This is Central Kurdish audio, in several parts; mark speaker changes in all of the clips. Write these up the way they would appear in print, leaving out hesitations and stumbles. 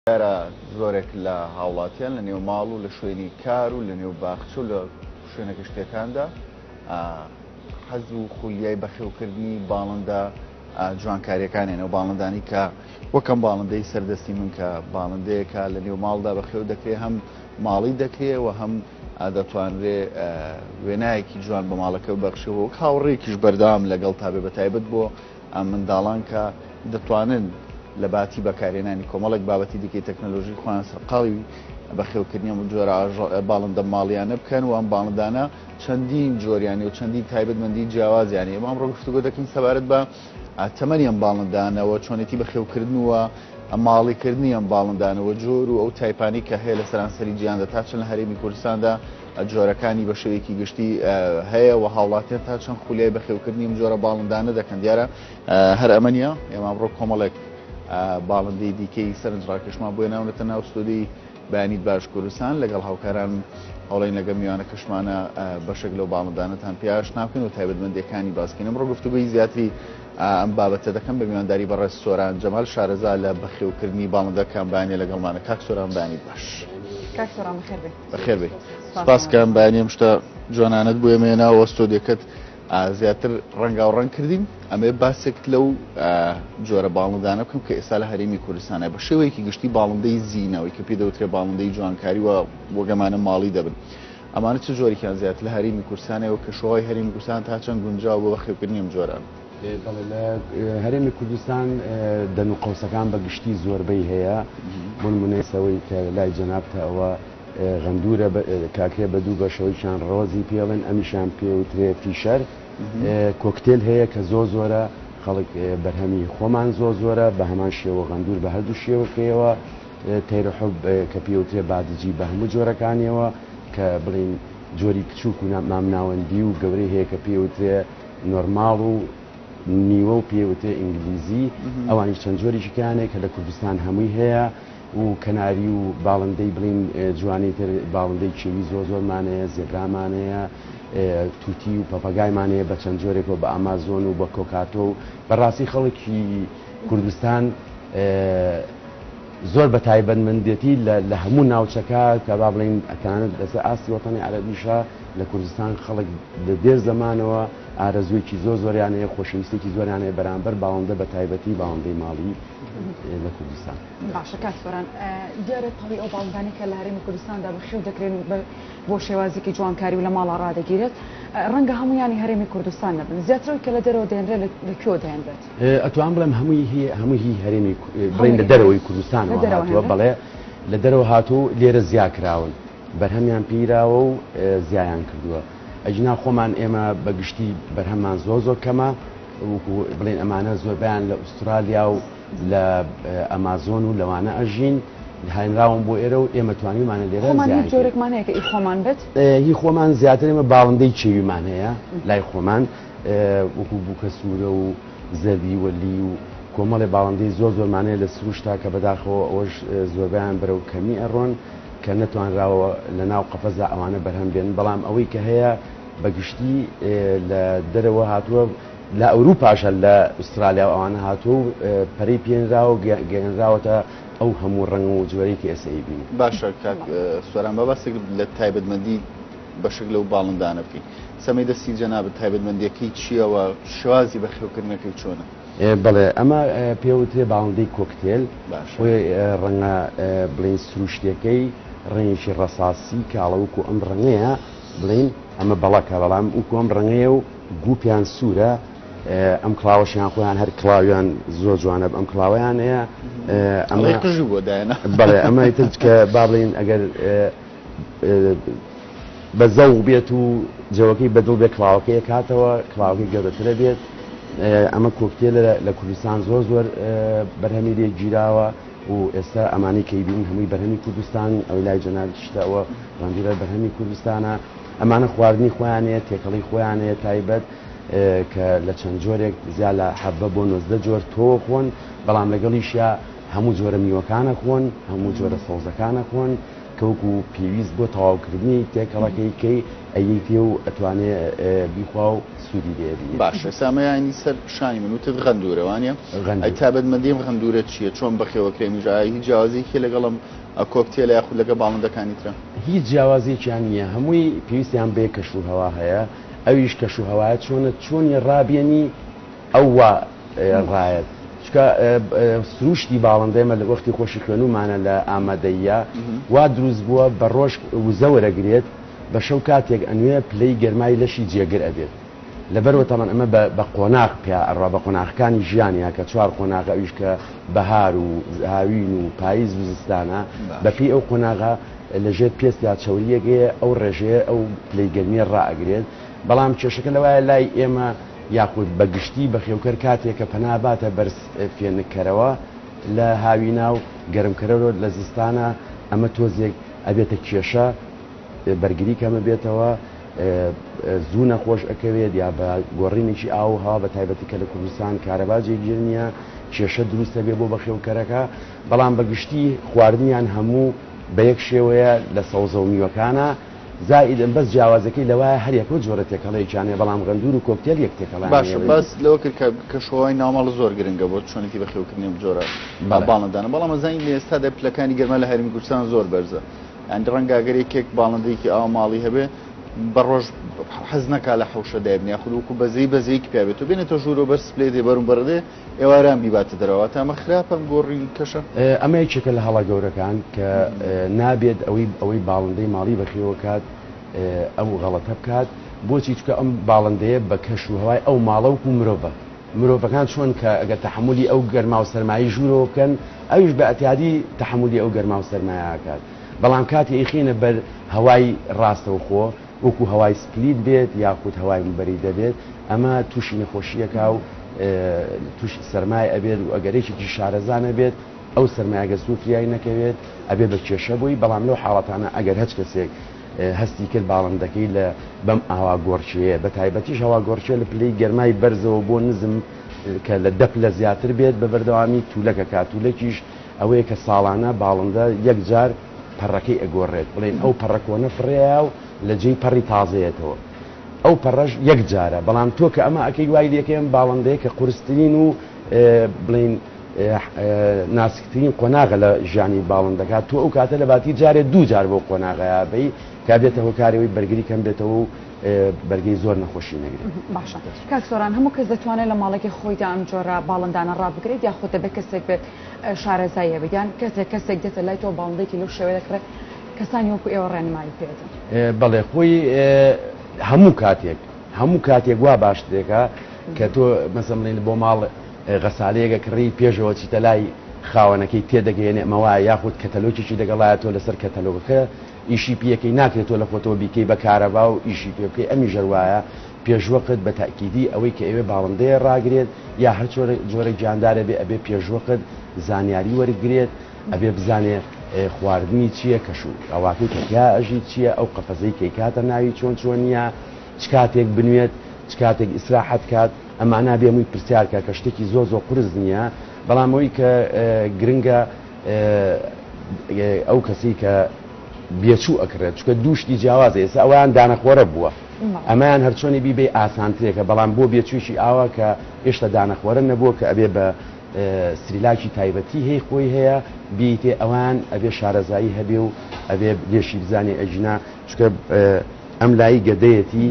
Speaker 1: دیارە زۆرێک لە هاوڵاتیان لە نێو ماڵ و لە شوێنی کار و لە نێو باخچە و لە شوێنە شتەکاندا حەز و خولیای بەخێوکردنی باڵندە جوانکاریەکانێنەوە باڵندانی کە وەکەم باڵندەی سەردەستی من کە باڵندەیەکە لە نێو ماڵدا بەخێو دەکرێت هەم ماڵی دەکرێت و هەم دەتوانرێت وێنایەکی جوان بە ماڵەکە بەخشەوە هاوڕێکیش بەردەوام لەگەڵ تابێ بەتایبەت بۆ منداڵان کە دەتوانن لە باتی بەکارێنانی کۆمەڵێک بابەتی دیکەی تەکنەلۆژی خۆیان سەرقاڵی بەخێوکردنی و جۆرە باڵندە ماڵیانە بکەن و ئەم باڵندانە چەندین جۆریانی و چەندین تایبەتمەندی جیاوازیانی ئێمە ئەمڕۆ گفتوگۆ دەکەین سەبارەت بە تەمەنی ئەم باڵندانەوە چۆنێتی بەخێوکردنەوە ماڵیکردنی ئەم باڵندانەوە جۆر و ئەو تایپانی کە هەیە لە سەرانسەری جیهاندا تا چەند لە هەرێمی کوردستاندا جۆرەکانی بە شێوەیەکی گشتی هەیە و هاوڵاتیان تا چەند خولیای بەخێوکردنی ئەم جۆرە باڵندانە دەکەن دیارە هەر ئەمە نیە ئێمە ئەمڕۆ کۆمەڵێک باڵندەی دیکەی سەرنجڕاکەشمان بۆ ناونێتە ناو ستۆدیۆی بەیانیت باش کوردستان لەگەڵ هاوکاران هەوڵین لەگەڵ میوانە کەشمانە بەشێک لەو باڵندانەتان پێش ناکەن و تایبەتمەندیەکانی باسکەین ئەمڕۆ گفتوگۆی زیاتری ئەم بابەتە دەکەم بە میوانداری بەڕێز سۆران جەمال شارەزا لە بەخێوکردنی باڵندەکان بەیانیە لەگەڵمانە کاک سۆران بەیانیت باش.
Speaker 2: کاک سۆران
Speaker 1: بەخێر بێ. سپاسکەم بەیانیم شتە جوانانت بۆ ئێمەێناوە ستۆدیۆکەت زیاتر ڕەنگاوڕەنگ کردیم ئەمێ باسێک لەو جۆرە باڵندانە بکەم کە ئێستا لە هەرێمی کوردستانە بە شێوەیەکی گشتی باڵندەی زینەوەی کە پێ دەوترێت باڵندەی جوانکاری و وەگەمانە ماڵی دەبن ئەمانە چه جۆرێکیان زیاتر لە هەرێمی کوردستانەوە کە شۆهای هەرێمی کوردستان تا چەند گونجاو بۆ بەخێوکردنی ئەم جۆران.
Speaker 3: لە هەرێمی کوردستان دەن و قەوسەکان بە گشتی زۆربەی هەیە منمونێسەوەی کە لای جەنابتە ئەوە غەندورە کاکرێ بە دوو بەشەوەیشان ڕۆزی پێڵێن ئەمیشان پێوترێ فیشەر کۆکتێل هەیە کە زۆرە خەڵک بەرهەمی خۆمان زۆرە بە هەمان شێوە غەندور بە هەردوو شێوەکەیەوە تەیرەحوب کە پێوترێ بادجی بە هەموو جۆرەکانیەوە کە بڵین جۆری کچووک و مامناوەندی و گەورەی هەیە کە پێوترێ نۆرماڵ و نیوە و پێوترێ ئینگلیزی ئەوانی چەند جۆریشکانێک کە لە کوردستان هەمووی هەیە و کەناری و باڵندەی بڵین جوانی تر باڵندەی چێوی زۆرمانەیە زێبرامانەیە تووتی و پەپەگایمانەیە بە چەند جۆرێکەوە بە ئامازۆن و بە کۆکاتۆ و بەڕاستی خەڵکی کوردستان زۆر بە تایبەتمەندێتی لە هەموو ناوچەکە کە با بڵین ئەتانت لەسەر ئاستی وەتانی عەرەبیشە لە کوردستان خەڵک لە دێر زەمانەوە ئارەزوویەکی زۆریانەیە خۆشەویستێکی زۆریانەیە بەرامبەر باڵندە بە تایبەتی باڵندەی ماڵی لە کوردستان.
Speaker 2: باشە کاک سۆران دیارە تەڵی ئەو باڵندانەی کە لە هەرێمی کوردستاندا بەخێو دەکرێن بۆ شێوازێکی جوانکاری و لە ماڵە ڕادەگیرێت ڕەنگە هەمویانی هەرێمی کوردستان نەبن زیاترەوەی کە لە دەرەوە دێنرێت لەکوێ دەهێنرێت
Speaker 3: ئەتوان بڵێم هەمووی هەرێمی بڵین لە دەرەوەی کوردستانەوە هاتووە بەڵێ لە دەرەوە هاتوو لێرە زیاکراون بەرهەمیان پیراوە و زیایان کردووە ئەجنا خۆمان ئێمە بەگشتی بەرهەمان زۆر کەمە بڵێن ئەمانە زۆربیان لە ئوسترالیا و لە ئەمازۆن و لەوانە ئەژین هاینراون بۆ ئێرە و ئێمە توانیمانە لێرە
Speaker 2: جۆرێکمان هەیە کە خۆمان بێت
Speaker 3: هی خۆمان زیاتر ئێمە باڵندەی چێویمان هەیە لای خۆمان وەکو بووکە سوورە و زەردی وەلی و کۆمەڵی باڵندەی زۆرمانەیە لە سروشتا کە بەداخەوە ئەوەش زۆربیان بەرەو کەمی ئەڕۆن کە نەتوانراوە لە ناو قەفەزە ئەوانە بەرهەم بێن بەڵام ئەوەی کە هەیە بەگشتی لە دەرەوە هاتووە لە ئەوروپاشە لە ئوسترالیا و ئەوانە هاتووە و پەرەی پێێنراوە گەێنراوەتە ئەو هەموو ڕەنگ و جوێرەی ئێسایی بین.
Speaker 1: باشە کاک سۆران بەباستێک لە تایبەتمەندی بەشێک لەو باڵندانە بکەین سەمەی دەستی جەنابەت تایبەتمەندیەکەی چییەوە شێوازی بەخێوکردنەکەی چۆنە؟
Speaker 3: بڵێ ئەمە پێوترێ باڵندەی کۆکتێل خۆی ڕەنگە بڵین سروشتەکەی ڕێنێکی ڕەساسی کاڵەوەکو ئەم ڕەنگەیە بڵین ئەمە بەڵەکە بەڵام وکو ئەم ڕەنگەیە و گوپیان سوورە ئەم کلااوەشیان خۆیان هەر کلااویان زۆر جوانە ئەم کلااویان هەیە
Speaker 1: ئەمەی قژی بۆ دایانە
Speaker 3: بڵێ ئەمە کە با بڵین ئەگەر بە زەوق بێت و جەوەکەی بەدڵ بێت کلااوەکەی کاتەوە کلااوەکەی گەورەترە بێت ئەمە کۆکتێل لە کوردستان زۆر بەرهەمی لێ گیراوە و ئێستا ئەمانی کەیبین هەمووی بەرهەمی کوردستان ئەوی لای جەنابشتەوە ڕەنگیرە بەرهەمی کوردستانە ئەمانە خواردنی خۆیانەیە تێکەڵی خۆیانەیە تایبەت کە لە چەند جۆرێک زیاد لە 7 بۆ 19 جۆر تۆ خۆن بەڵام لەگەڵیشیا هەموو جۆرە میوەکانە خۆن هەموو جۆرە سەوزەکانە خۆن کەوکو و پێویست بۆ تەواوکردنی تێکەڵەکەی کەی ئەیتێ و ئەتوانێت بیخوا و سوودی لێبی
Speaker 1: باشە سامەیانی سەر پیشانی من وتت غەندورەوانە ئەی تابەتمەندیم غەندورە چییە چۆن بەخێوەکرێمیژایی هیچ جیاوازێکی لەگەڵم کۆکتێلە یاخود لەگە باڵندەکانی ترە
Speaker 3: هیچ جیاوازێکیان نییە هەمووی پێویستیان بێ کەشوهەوا هەیە ئەویش کەشوهەوایە چۆنی ڕابێنی ئەو ڕایەت چکە سروشتی باڵندەمە لە وەختی خۆشی خوێنومانە لە ئامادەیە وا دروست بووە بە ڕۆژ وزە وەرەگرێت بە شەو کاتێک ئەنوێ پلەی گەرمای لەشی جێگر ئەبێت لەبەرەوە تەمان ئەمە بە قۆناغ پیا ئەڕوا بە قۆناغەکانی ژیانیا کە چوار قۆناغە ئەویش کە بەهار و هاوین و پاییز و زستانە بەپی ئەو قۆناغا لەژێر پێست یا چەوریەکەیە ئەو ڕێژەیە ئەو پلەی گەرمیە ڕائەگرێت بەڵام کێشەکە لەوایە لای ئێمە یاخود بەگشتی بە خێوکەر کاتێکە پەناباتە بەرز فێنکەرەوە لە هاوینا و گەرمکەرەوە لە زستانە ئەمە تۆزێک ئەبێتە کێشە بەرگری کەمە بێتەوە زوو نەخۆش ئەکەوێت یا بە گۆڕینێکی ئاوها بە تایبەتی کە لە کوردستان کارەباجێک گیرنیە کێشە دروستە بێ بۆ بەخێوکەرەکە بەڵام بەگشتی خواردنیان هەموو بە یەک شێوەیە لە سەوزە و میوەکانە زائیدن بەس جیاوازەکەی لەوایە هەر یەک جۆرە تێکەڵەیەکیانێ بەڵام غەندور و کۆکتێل یەک تێکەڵان
Speaker 1: باشە بەس لەوە کرد کە شۆوای ناوماڵ زۆر گرنگە بۆ چۆنێکی بەخێوکردنی جۆرە باڵندانە بەڵام ئەزانین لە ئێستادا پلەکانی گەرمە لە هەرمی کوردستان زۆر بەرزە ئەند ڕەنگە ئەگەرێکێک باڵندەیەکی ئاوا ماڵی هەبێ بە ڕۆژ حەز نەکا لە حەوشە دایبنیا خودوکو بەزەیەکی پێبێت و بێنێتە ژوورۆ بەر سپلێ دێ بەروم بەردێ ئێواران بیباتە دەرەوە تا ئەمە خراپەم گۆڕی کەشە
Speaker 3: ئەمە یەکێکە لە هەڵە گەورەکان کە نابێت ئەوەی باڵندەی ماڵی بەخێوە کات ئەو غەڵەتە بکات بۆچی چکە ئەم باڵندەیە بە کەش و هەوای ئەو ماڵەوەکو مرۆڤەکان چۆن کە ئەگە تەحملی ئەو گەرما و سەرمایی ژوورەوە بکەن ئەویش بە ئەتیادی تەحملی ئەو گەرما و سەرمایەکات بەڵام کاتی ئیخینە بەر هەوای ڕاستەوخۆ وەکو هەوای سپلیت بێت یاخود هەوای مبەری دەبێت ئەمە تووشی نەخۆشیەکە و تووشی سەرمای ئەبێت و ئەگەرێکێکی شارەزانە بێت ئەو سەرمایەگە سووتریایی نەکەوێت ئەبێ بە کێشە بووی بەڵام لەو حاڵەتانە ئەگەر هەچ کەسێک هەستی کرد باڵندەکەی لە بەم ئاوا گۆرچەیە بە تایبەتیش هەوا گۆرچە لە پلەی گەرمای بەرزەوە بۆ نزم کە لە دەپ لە زیاتر بێت بە بەردەوامی توولەکە کاتولەکیش ئەوەیە کە ساڵانە باڵندە یەکجار پەڕەکەی ئەگۆڕێت بڵێن ئەو پەڕەکۆنە فڕێیا و لە جێی پەڕی تازەیەتەوە ئەو پەڕەش یەک جارە بەڵام تۆ کە ئەمە ئەەکەی وای لەکەم باڵندەیە کە قورستترین و بڵین ناسکترین قۆناغە لە ژیانی باڵندەکات تۆ ئەو کاتە لە باتی جارێت دوو جار بۆ قۆناغەیە بەی کا بێتەوە کارەوەی بەرگری کەم بێتەوە و بەرگەی زۆر نەخۆشی نەگرێت
Speaker 2: باشە کاک سۆران هەموو کەس دەتوانێت لە ماڵێکی خۆیدا ئەم جۆرە باڵندانە ڕابگرێت یا خۆتە بە کەسێک بێت شارەزاییە بیان کەسێک دێتە لای تۆ باڵندێکی لەو شێوەیە دەکرێت کەسانی وەکو ئێوە ڕێنمایی پێدەن
Speaker 3: بەڵێ خۆی هەموو کاتێک وا باشترێکە کە تۆ مەسەڵێن بۆ ماڵ غەسالەیەکە کڕی پێشەوە چیتە لای خاوەنەکەی تێدەگەێنێ ئەمەوە یاخود کەتەلۆکیی دەگەڵایە تۆ لەسەر کەتەلۆگەکە ئیشی پیەکەی ناکرێت تۆ لە خۆتەوە بیکەی بە کارەبا و ئیشی پێ بکەی ئەمی ژەروایە پێشوەقت بە تاکیدی ئەوەی کە ئێوێ باڵندەیە ڕاگرێت یا هەر جۆرە گیاندارە بێ ئەبێ پێشوەقت زانیاری وەرگرێت ئەبێ بزانێ خواردنی چییە کەشوو ئەواکەی کەیا ئەژی چییە ئەو قەفەزەی کەی کاتە ناوی چۆنیە چ کاتێک بنوێت چ کاتێک ئیسراحەت کات ئەمانە بێمووی پرسیارکە کە شتێکی زۆ قورس نییە بەڵام ئەوی کە گرنگە ئەو کەسی کە بێچوو ئەکرێت چکە دووشتی جیاوازە ئێستا ئەویان دانەخۆرە بووە ئەمایان هەرچۆنی بیبێ ئاسانترێکە بەڵام بۆ بێچووشی ئاوا کە هێشتا دانەخۆرە نەبووە کە ئەبێ بە سریلاکی تایبەتی هەیە خۆی هەیە بیتێ ئەوان ئەبێ شارەزایی هەبێ و ئەبێ لێشی بزانێ ئەژنا چکە ئەم لای گەدەیەتی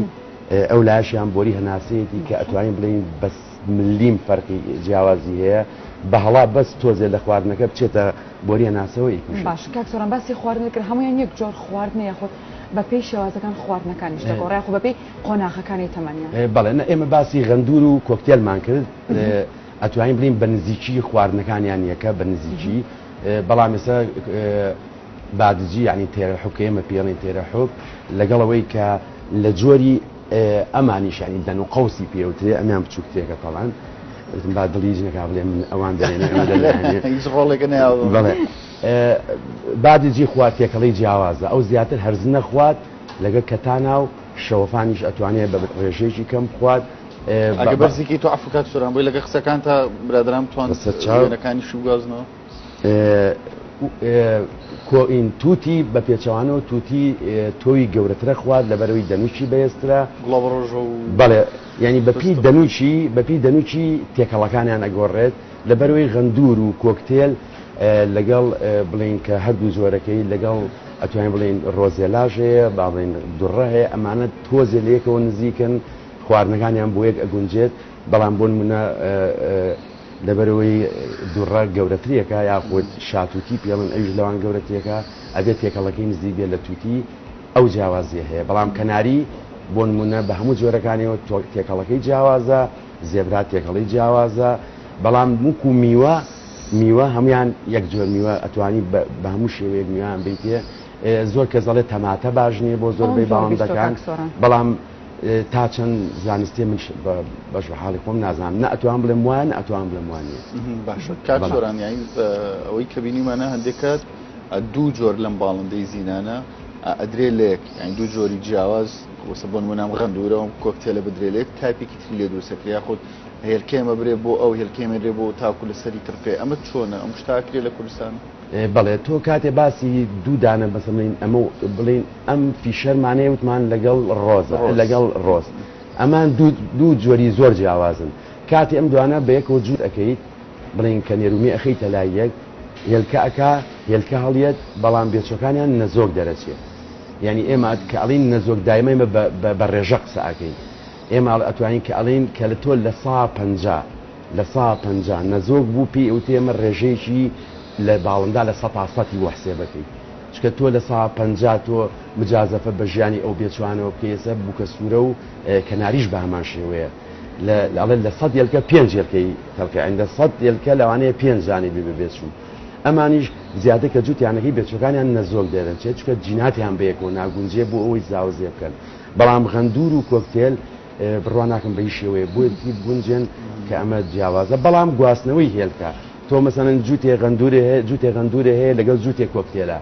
Speaker 3: ئەو لاشیان بۆری هەناسەیەتی کە ئەتوانین بڵین بەس ملیم فەرقی جیاوازی هەیە بە هەڵا بەس تۆزێ لە خواردنەکە بچێتە بۆری هەناسەوەی
Speaker 2: باش کاک سۆران باسی خواردن کرد هەمویان یەک جۆر خواردنە یاخود بە پێی شێوازەکان خواردنەکانیش دەگۆڕێ خۆ بەپێی قۆناغەکانی تەمەنیان
Speaker 3: بەڵێ ئێمە باسی غەندور و کۆکتێلمان کرد ئەتوانین بڵین بە نزیکی خواردنەکانیان یەکە بە نزیکی بەڵام ئێستا بادجی ینی تێرە حوکەیەمە پێڵین تێرە حوک لەگەڵەوەی کە لە جۆری ئەمانیشانی دەن و قوسی پێوترێ ئەمیان بچووکتێکە تەڵان با دڵیژنەکە بڵێ من ئەوان دەێنێ بادجی خواتێکەڵی جیاوازە ئەو زیاتر هەرز نەخوات لەگە کەتانا و شەوەفانیش ئەتوانێت بە ڕێژێکی کەم خوات
Speaker 1: ئەگە بەرزێکی تو ئەفکات سۆران بۆی لەگە قسەکان تا برادرام توانەکانی شوگازنەوە
Speaker 3: کۆئین تووتی بە پێچەوانەوە تووتی تۆی گەورەترە خوارد لەبەرەوەی دەنوچی بەێسترا
Speaker 1: گڵۆ ڕۆژە و
Speaker 3: بەڵێ ینی بەپی دەنوچی تێکەڵەکانیان ئەگۆڕێت لەبەرەوەی غەندور و کۆکتێل لەگەڵ بڵین کە هەردوو زۆرەکەی لەگەڵ ئەتوانین بڵین ڕۆزێلاژ هەیە با بڵین دوڕە هەیە ئەمانە تۆزێ لەیەکەوە نزیکن خواردنەکانیان بۆ یەک ئەگونجێت بەڵام بۆ نمونە لەبەرەوەی دوڕە گەورەترێکە یاخۆت شاتوتی پێڵن ئەوش لەوان گەورەتێکە ئەبێت تێکەڵەکەی نزیک بێت لە تووتی ئەو جیاوازیە هەیە بەڵام کەناری بۆ نمونە بە هەموو جۆرەکانیەوە تێکەڵەکەی جیاوازە زێبرا تێکەڵی جیاوازە بەڵام موک و میوە هەمویان یەک جۆر میوە ئەتوانی بە هەموو شێوەیەک میوان بیتێ زۆر کەس دەڵێت تەماتە باش نییە بۆ زۆربەی باڵندەکان بەڵام تا چەند زانستی من بەش حاڵی خۆم نازانم نە ئەتوان بڵێم وان ئەتوان بڵێم وانە
Speaker 1: باشە کات زۆران یانی ئەوەی کە بینیمانە هەندێکات دوو جۆر لەم باڵندەی زینانە ئەدرێ لێک یانی دوو جۆری جیاواز وەسە بۆ نمونە غەندورە و کۆکتێلە بدرێ لێک تایپێکی تری لێ دروستەکرێ یاخود هێلکێمە برێ بۆ ئەو هێلکێمە درێ بۆ تاکو لەسەری ترقێ ئەمە چۆنە ئەم شتاکرێ لە کوردستان
Speaker 3: بەڵێ تۆ کاتێ باسی دوودانە بەسەمین ئەمە بڵین ئەم فیشەرمانەیە وتمان لەگەڵ ڕۆزە لەگەڵ ڕۆز ئەمان دوو جۆری زۆر جیاوازن کاتی ئەم دوانە بە یەکەوە جووت ئەەکەیت بڵین کە نێرومی ئەخەیتە لای یەک هێلکە هەڵیەت بەڵام بێچەکانیان نەزۆک دەرەچێت یعنی ئێمە کە ئەڵین نەزۆک دایمەمە بە ڕێژە قسە ئەکەین ئێمە ئەتوانین کە ئەڵین کە لە تۆ لە 150 نەزۆک بوو پێی ئەو تێمە ڕێژەیەکی لە باڵندا لە 100 وەحسێبەکەی چکە تۆ لە 150 تۆ مجازەفە بە ژیانی ئەو بێچوانەوە پێسە بووکە سوورە و کەناریش بە هەمان شێوەیە لە 100 یلکە 5 یلکەی تەڵکە ئەندە 100 یلکە لەوانەیە 5 جانی بێچوو ئەمانیش زیاتر کە جووتیانەکەی بێچەکانیان نەزۆک دێرەچێت چکە جیناتیان بەیەکەوە ناگونجێ بۆ ئەوەی زاوزێ بکەن بەڵام غەندور و کۆکتێل بڕوا ناکەم بەی شێوەیە بۆی گونجێن کە ئەمە جیاوازە بەڵام گواستنەوەی هێلکە تۆ مەسەن جووتێ غەندورە هەیە لەگەڵ جووتێک کۆکتێلە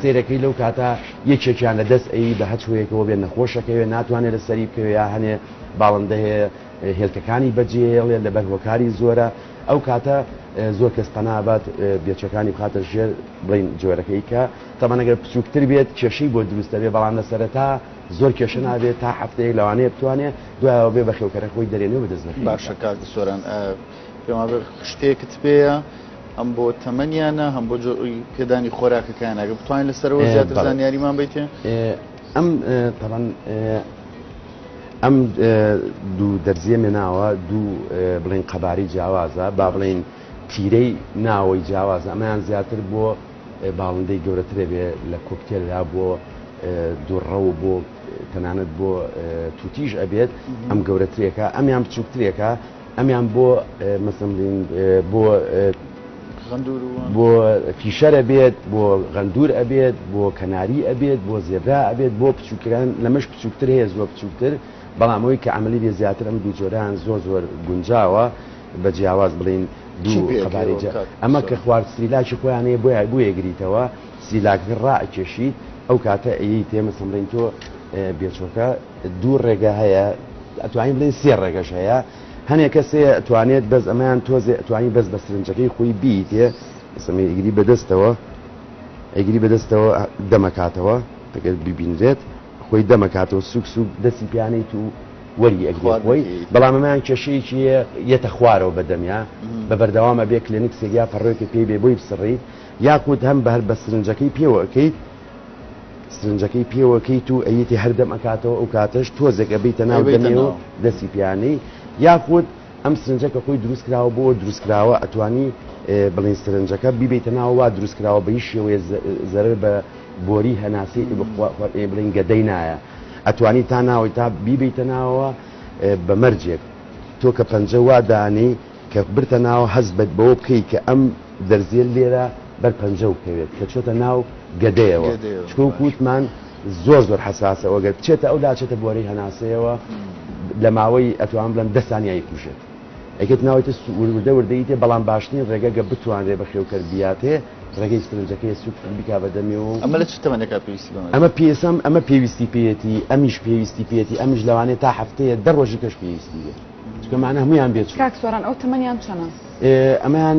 Speaker 3: سیرەکەی لەو کاتە یەکێکیان لە دەست ئەی بە هەچوەیەکەوە بێن نەخۆشەکەوێ ناتوانێت لە سەری بکەوێ یا هەنێ باڵندە هەیە هێلکەکانی بەجێڵێ لەبەر هۆکاری زۆرە ئەو کاتە زۆر کەس پەنابات بێچەکانی بخاتە ژێر بڵین جۆرەکەی کە تەمەنەگەر بچووکتر بێت کێشەی بۆ دروستە بێ بەڵام لە سەرەتا زۆر کێشە نابێت تا هەفتەیەک لەوانەیە بتوانێت دوایەوە بێ بە خێوکەرە خۆی دەرێنەوە بەدەست نەکەی
Speaker 1: باشە کات سۆران پێما شتێکت پێەیە ئەم بۆ تەمەنیانە هەم بۆ پێدانی خۆراکەکان ئەگە بتوانین لەسەرەوە زیاتر زانیاریمان بیتێ
Speaker 3: ئەم تەبەن ئەم دوو دەرزیە مێناوە دوو بڵین قەباری جیاوازە با بڵین تیرەی ناوەی جیاوازە ئەمەیان زیاتر بۆ باڵندەی گەورەترێ بێ لە کۆکتێلدا بۆ دوڕە و بۆ تەنانەت بۆ تووتیش ئەبێت ئەم گەورەترێکە ئەمیان بچووکترێکە ئەمیان بۆ مەسەملین بۆ فیشەرە بێت بۆ غەندور ئەبێت بۆ کەناری ئەبێت بۆ زێبرا ئەبێت بۆ بچووکران لەمەش بچووکتر هەیە زۆر بچووکتر بەڵام ئەوەی کە عملی بێ زیاتر ئەم دوو جۆران زۆر گونجاوە بە جیاواز بڵین دوو قەباری ئەمە کە خوارد سریلاکی خۆیانەیە بۆ یەگریتەوە سیلاکتر ڕائکێشیت ئەو کاتە ئەی تێمە سەمڵین تۆ بێچۆکە دوو ڕێگە هەیە ئەتوانین بڵین سێ ڕێگەش هەیە هەنێک کەسێ ئەتوانێت بەس ئەمەیان تۆزێ ئەتوانی بەس بە سرنجەکەی خۆی بیتێ سەمی ئیگری بەدەستەوە دەمەکاتەوە ئەگەر ببینرێت خۆی دەمەکاتەوە سوک دەستی پیانەی تو وەری ئەگری بەڵام ئەمەیان کێشەیەکی یەتە خوارەوە بەدەمیا بە بەردەوامە بێ کلێنیک سێگیا پەڕۆیەکە پێی بێ بۆی بسڕیت یاخود هەم بە هەر بە سرنجەکەی پێوەکەیت سرنجەکەی پێوەکەیت و ئەیەتی هەردەم ئەکاتەوە ئەو کاتەش تۆزێکە بیتە ناو دەمێەوە دەستی پیانەی یاخود ئەم سرنجەکە خۆی دروستکراوە بۆ دروستکراوە ئەتوانی بڵین سرنجەکە بیبیتە ناوە دروستکراوە بە هیچ شێوەیە زەرر بە بۆری هەناسی بڵین گەدەی نایە ئەتوانی تا ناوەی تا بیبیتە ناوە بە مەرجێک تۆ کە پەنجە وا دانی کە برتە ناوە هەز بێت بەوە بکەی کە ئەم دەرزیە لێرە بەر پەنجە و بکەوێت کە چۆتە ناو گەدەیەوە چکە کووتمان زۆر حساسە وەگەر بچێتە ئەو لاچێتە بۆرەی هەناسەیەوە لە ماوەی ئەتوان بڵێن 10 سانیایی کوشێت ئەکێت ناوەیتە وردەوردەیتێ بەڵام باشترین ڕێگە بتوانرێ بە خێوکەر بیاتێ ڕێگەی سرنجەکەی سوک بکا بەدەمی و
Speaker 1: ئەمە لە چ تەمەنێکا پێویستی
Speaker 3: ئەمە پێسەم ئەمە پێویستی پێێتی ئەمیش پێویستی پێێتی ئەمیش لەوانێت تا هەفتەیە 10 ڕۆژی کەش پێویستی بێت چکەمانە هەمویان بێت
Speaker 2: کاک سۆران ئەو تەمەنیان چەنە؟
Speaker 3: ئەمان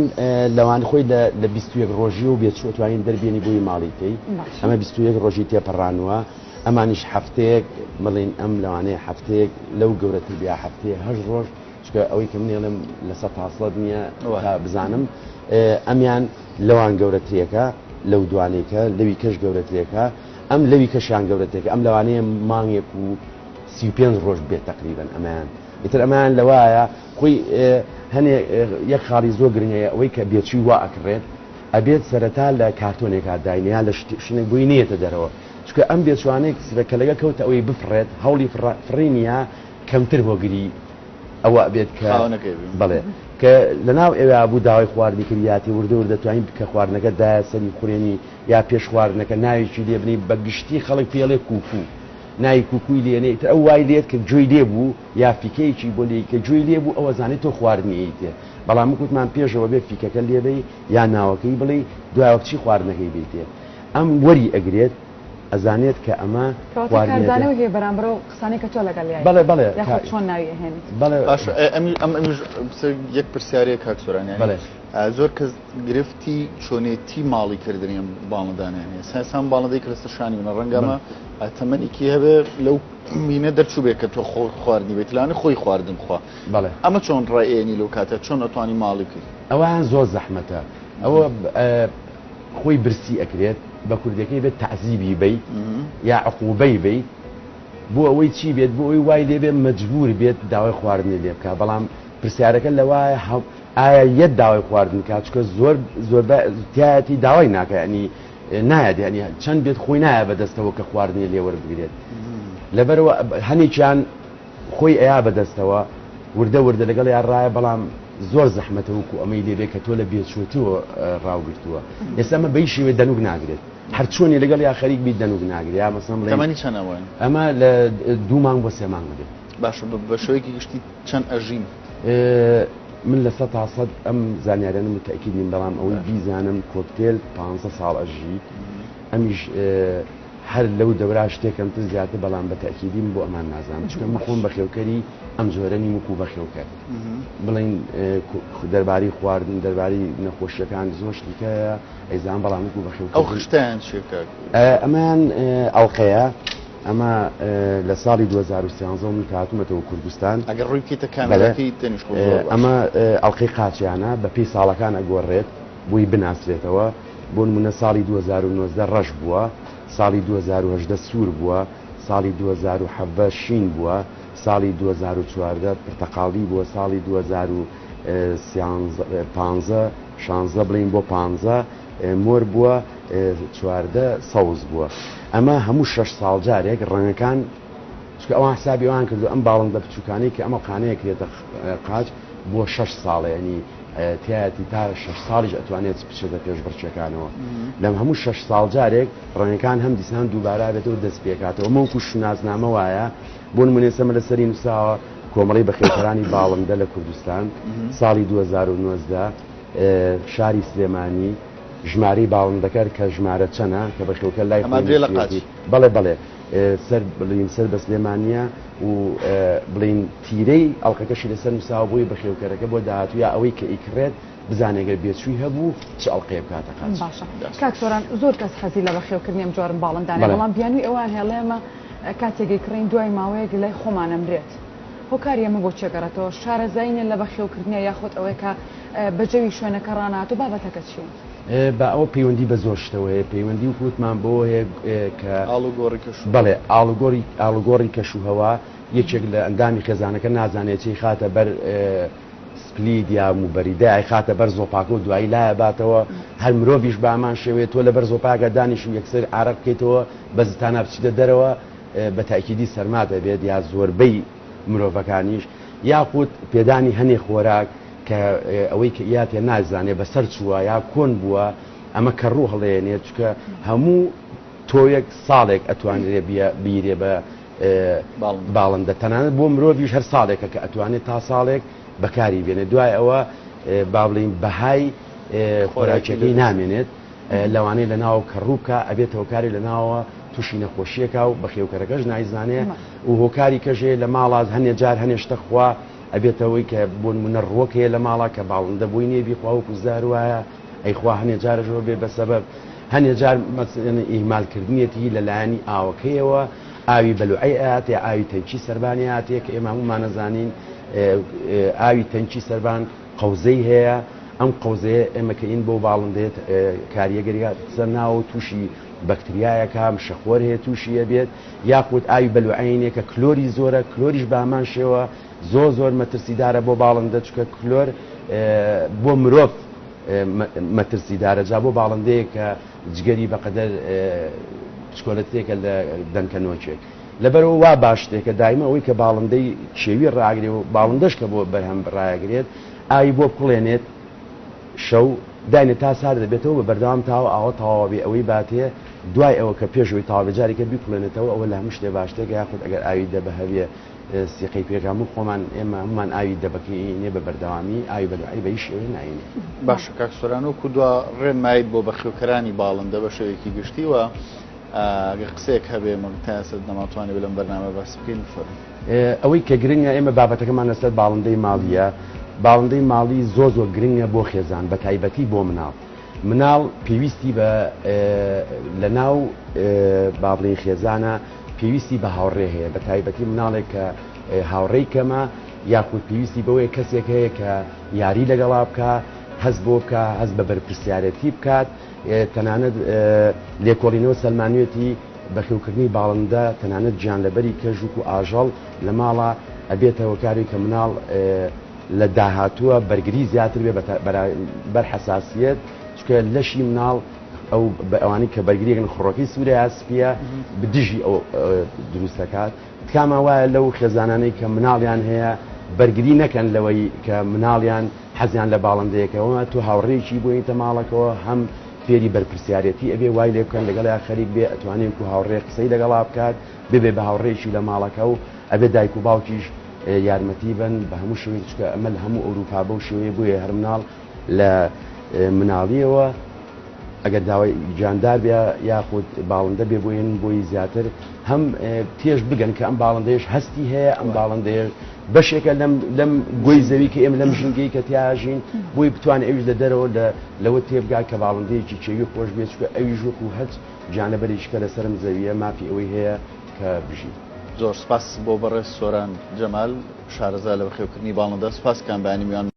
Speaker 3: لەوان خۆی لە 21 ڕۆژی و بێت توانین دەربێنی بۆی ماڵیتەی ئەمە 21 ڕۆژی تێپەڕانوە ئەمانیش هەفتەیەک بڵین ئەم لەوانەیە هەفتەیەک لەو گەورەتر بیا هەفتەیە 8 ڕۆژ چکە ئەوەی کە منێڵم لە 100 نییە تا بزانم ئەمیان لەوان گەورەترێکە لەو دوانێکە لەوی کەش گەورەترێکە ئەم لەوی کەشان گەورەتێکە ئەم لەوانەیە مانگێک و 35 ڕۆژ بێت تقریبن ئەمان ئیتر ئەمان لەوایە خۆی هەنێ یەک خاڵی زۆر گرنگەیە ئەوەی کە بێچوی وا ئەکڕێت ئەبێت سەرەتا لە کارتۆنێکا داینیا لە شتێک بووی نیەتە دەرەوە چکە ئەم بێچوانەیە کە لەگە کەوتە ئەوەی بفڕێت هەوڵی فڕینیە کەمتر بۆگیری ئەوە بێت کە بڵێ کە لەناو ئێوە بوو داوای خواردنی کردیاتی وردە دەتوانین بکە خواردنەکە دا سەری خوێنی یا پێش خواردنەکە ناوێکی لێ بنی بە گشتی خەڵک پێڵێ کوکو نای کوکوی لێنێت ئەو وای لێت کە جوێی لێ بوو یا فیکەیەکی بۆ لێ کە جوێی لێ بوو ئەوە زانێت تۆ خواردنی تێ بەڵام وکوتمان پێشەوە بێ فیکەکە لێبەی یا ناوەکەی بڵێ دوایوەکچی خواردنەکەی بێتێ ئەم وەری ئەگرێت ئەزانێت کە ئەمە
Speaker 2: خواردنەوەی بەرامبەر و قسانی کە تۆ لەگەڵ
Speaker 3: بەڵێ بەڵێ
Speaker 2: چۆن ناوی هێنیت
Speaker 1: یەک پرسیارەیە کاک سۆرانیان زۆر کەس گرفتی چۆنێتی ماڵی کردنی باڵندانیان سەسان باڵندەی کلستەشانی منە ڕەنگەمە تەمەنێکی هەبێ لەو مینە دەرچوو بێت کە تۆ خواردنی بێت لانی خۆی خواردن خوا ئەمە چۆن ڕائێنی لەو کاتە چۆن ئەتوانی ماڵی کرد
Speaker 3: ئەوان زۆر زەحمەتە ئەوە خۆی برسی ئەکرێت بە کوردەکەی بێت تەعزیبی بیت یا عقوبەی بیت بۆ ئەوەی چی بێت بۆ ئەوی وای لێ بێت مەجبور بێت داوای خواردنی لێ بکە بەڵام پرسیارەکە لەوایە ئایا یەک داوای خواردن کات چکە زۆر تایەتی داوای ناکە ینی نایەت ینی چەند بێت خۆی نایە بەدەستەوە کە خواردنی لێ وەربگرێت لەبەرەوە هەنێکیان خۆی ئەیا بەدەستەوە وردە لەگەڵ یان ڕایە بەڵام زۆر زەحمەتە وکو ئەمەی لێبێت کە تۆ لە بێچوتووە ڕاوگرتووە ئێستا ئەمە بەی شێوێ دەنوک ناگرێت هەر چۆنی لەگەڵ یا خەریک بیت دەنوک ناگرێت یا مەسەڵەن
Speaker 1: تەمەنی چەندەوەن
Speaker 3: ئەمە لە 2 مانگ بۆ 3 مانگ بدێت
Speaker 1: باشە بە شێوەیەکی گشتی چەند ئەژین
Speaker 3: من لە 100 ئەم زانیاریانە متەکیدین بەڵام ئەوەی بیزانم کۆکتێل 500 ساڵ ئەژی ئەمیش هەر لەو دەورا شتێکم تر زیاتر بەڵام بە تەکیدیم بۆ ئەمان نازانم چکە من خۆم بەخێوکەری ئەم جۆرە نیم وکو بەخێوکەر بڵین دەربارەی خواردن دەربارەی نەخۆشیەکان زۆر شتێکەیە ئەیزان بەڵام وکو بەخێوکەر
Speaker 1: ئەو خشتیان چێکە
Speaker 3: ئەمان ئەڵقەیە ئەمە لە ساڵی 2013 من هاتوومەتەوە کوردستان
Speaker 1: ئەگەر ڕووی بکەیتە کامێرەکەی تێنیش
Speaker 3: ئەمە ئەڵقەی قاچیانە بە پێی ساڵەکان ئەگۆڕێت بۆی بناسرێتەوە بۆ نمونە ساڵی 2019 ڕەش بووە ساڵی 2010 سوور بووە ساڵی 2017 شین بووە ساڵی 2014 پرتەقاڵی بووە ساڵی 2015 16 بڵین بۆ 15 مۆر بووە 14 سەوز بووە ئەمە هەموو 6 ساڵ جارێک ڕەنگەکان چکە ئەوان حسابی ئەوان کردو ئەم باڵندە بچووکانی کە ئەمە قانەیە کرێتە قاچ بۆ 6 ساڵە ینی تایەتی تا 6 ساڵیش ئەتوانێت بچێتە پێش بڕچەکانەوە لەم هەموو 6 ساڵ جارێک ڕەنگەکان هەم دیسان دووبارە بێتەوە دەست پێکاتەوە مەوکو شناسنامە وایە بۆ نمونێسەمە لەسەری نووساوە کۆمەڵی بەخێوکەرانی باڵندە لە کوردستان ساڵی 2019 شاری سلێمانی ژمارەی باڵندەکە کە ژمارە چەنە کە بەخێوکە لای بەڵێ سەر بڵین سەر بە سلێمانیە و بڵین تیرەی ئەڵلقەکەشی لەسەر نووساوە بۆی بەخێوکەرەکە بۆ داهاتووە ئەوەی کە ئیکرێت بزانێگەر بێچووی هەبوو چ ئەڵلقەیە بکاتەکان
Speaker 2: باشە کاک سۆران زۆر کەس حەزی لە بەخێوکردنی ئەم جۆرم باڵندانە بەڵام بیانووی ئەوان هێڵێمە کاتێکی کڕین دوای ماوەیەک لای خۆمانەمرێت هۆکاری ئەمە بۆ چێگەڕێتەوە شارەزاینە لە بەخێوکردنیە یاخۆت ئەوەی کە بەجەوی شوێنەکە ڕاناتوە بابەتەکە چی؟
Speaker 3: بە ئەوە پەیوەندی بە زۆر شتەوەی پەیوەندی و کووتمان بۆ هەیە کە
Speaker 1: بەڵێ
Speaker 3: ئاڵوگۆڕی کەشوهەوا یەکێک لە ئەندامی خێزانەکە نازانێت چی خاتە بەر سپلید یا موبەریدای خاتە بەر زۆپاکە و دوایی لایە باتەوە هەر مرۆڤیش بامان شێوێت تۆ لە بەر زۆپاکە دانیش و یەکسەر ئارە بکەیتەوە بەزتانە بچیتە دەرەوە بە تاکیدی سەرماتە بێت یا زۆربەی مرۆڤەکانیش یاخود پێدانی هەنێ خۆراک کە ئەوەی کە یاتێ نازانێ بەسەر چووە یا کۆن بووە ئەمە کە ڕوو هەڵێنێت چکە هەموو تۆیەک ساڵێک ئەتوانێت بیرێ بە باڵندە تەنانەت بۆ مرۆڤیش هەر ساڵێکە کە ئەتوانێت تا ساڵێک بەکاری بێنێت دوای ئەوە با بڵین بەهای خۆراکیەکەی نامێنێت لەوانەیە لە ناو کەڕووکە ئەبێت هۆکاری لە ناوە تووشی نەخۆشیەکە و بەخێوکەرەکەش نایزانێ و هۆکاری کەژێ لە ماڵاز هەنێ جار هەنێشتە خوا ئەبێتەوەی کە بۆ نمونە ڕۆک هەیە لە ماڵا کە باڵندە بۆی نێ بیخوا و کوزدار وایە ئەیخوا هەنێ جارەژەوە بێ بەسەبەب هەنێ جار ئیهمالکردنیەتی لەلایەنی ئاوەکەیەوە ئاوی بەلوعی ئااتێ ئاوی تەنکی سەربانی هاتێ کە ئێمە هەمومان نەزانین ئاوی تەنکی سەربان قەوزەی هەیە ئەم قەوزەیە ئێمە کە ئین بۆ باڵندێت کاریەگەریە سەر ناوە تووشی بەکتریایەکە شەخۆر هەیە تووشیە بێت یاخود ئاوی بەلوعینێ کە کلۆری زۆرە کلۆریش بامان شێوە زۆر مەترسیدارە بۆ باڵندە چکە کلۆر بۆ مرۆڤ مەترسیدارە جا بۆ باڵندەیە کە جگەری بەقەدەر چکۆلەتێکە لە دەنکەنۆچێک لەبەرەوە وا باش شتێکە دایمە ئەوەی کە باڵندەی شێوی ڕاگرێ و باڵندەش کە بۆ بەرهەم ڕایەگرێت ئاوی بۆ بکڵێنێت شەو داینە تا سار دەبێتەوە بە بەردەوام تاوە ئاوە تەواوی ئەوەی باتێ دوای ئەوە کە پێشەوەی تاوابجارێکە بیکڵێنێتەوە ئەوە لە هەموو شتێ باشتێکە یاخود ئەگەر ئاوی دەبە هەویە سیقەی پێکامو خۆمان ئێمە هەمومان ئاوی دەبەکەی نێ بە بەردەوامی ئاوی بەلوعی بە هیچ شێوەی ناینێ.
Speaker 1: باشە کاک سۆران و کودووە ڕێنمایت بۆ بەخێوکەرانی باڵندە بە شێوەیەکی گشتیوە ئەگەر قسەیەک هەبێ مەتاسە نەماتوانێت لەم بەرنامە باس بکەین فەرموو.
Speaker 3: ئەوەی کە گرنگە ئێمە بابەتەکەمان لەسەر باڵندەی ماڵیە باڵندەی ماڵی زۆر گرنگە بۆ خێزان بە تایبەتی بۆ مناڵ پێویستی بە لە ناو باڵی خێزانە پێویستی بە هاوڕێ هەیە بە تایبەتی مناڵێک کە هاوڕێی کەمە یاخود پێویستی بەوەیە کەسێک هەیە کە یاری لەگەڵا بکە هەست بۆ بکە هەست بە بەرپرسیارەتی بکات تەنانەت لێکۆڵینەوە سەلمانوێتی بەخێوکردنی باڵندە تەنانەت گیانلەبەری کەژوک و ئاژەڵ لە ماڵە ئەبێتەوە کاری کە مناڵ لە داهاتووە بەرگری زیاتر بێ بەرحەساسیت چکە لەشی مناڵ ئەو ئەوانی کە بەرگریەکەن خوڕۆکی سوورە یاسپیە بدژی ئەو دروست دەکات تکامە وایە لەو خێزانانەی کە مناڵیان هەیە بەرگری نەکەن لەوەی کە مناڵیان حەزیان لە باڵندەیەکەوە تو هاوڕێکی بوویتە ماڵەکەەوە هەم فێری بەرپرسیارەتی ئەبێ وای لێ بکەن لەگەڵ یا خەریک بێ ئەتوانێت و هاوڕێ قسەی لەگەڵا بکات ببێ بە هاوڕێکی لە ماڵەکە و ئەبێ دایک و باوکیش یارمەتی بن بە هەموو شوێن چکە ئەمە لە هەموو ئەوروپا بەو شێوەیە بووە هەر مناڵ لە مناڵیەوە ئەگەر داوای جاندار بێ یاخود باڵندە بێ بۆین بۆی زیاتر هەم تێش بگەن کە ئەم باڵندەیەش هەستی هەیە ئەم باڵندەیە بەشێکە لەم گۆی زەوی کە ئێمە لەم ژنگەی کە تیاژین بۆی بتوانێت ئەویش لە دەرەوە لەوە تێبگات کە باڵندەیەکی چێوی خۆش بێت چکە ئەویش وەکو هەچ جانەبەرێکیکە لەسەرم زەویە مافی ئەوەی هەیە کە بژین.
Speaker 1: زۆر سپاس بۆ بەڕێز سۆران جەمال شارەزا لە بەخێوکردنی باڵندە سپاس کامبانی میوان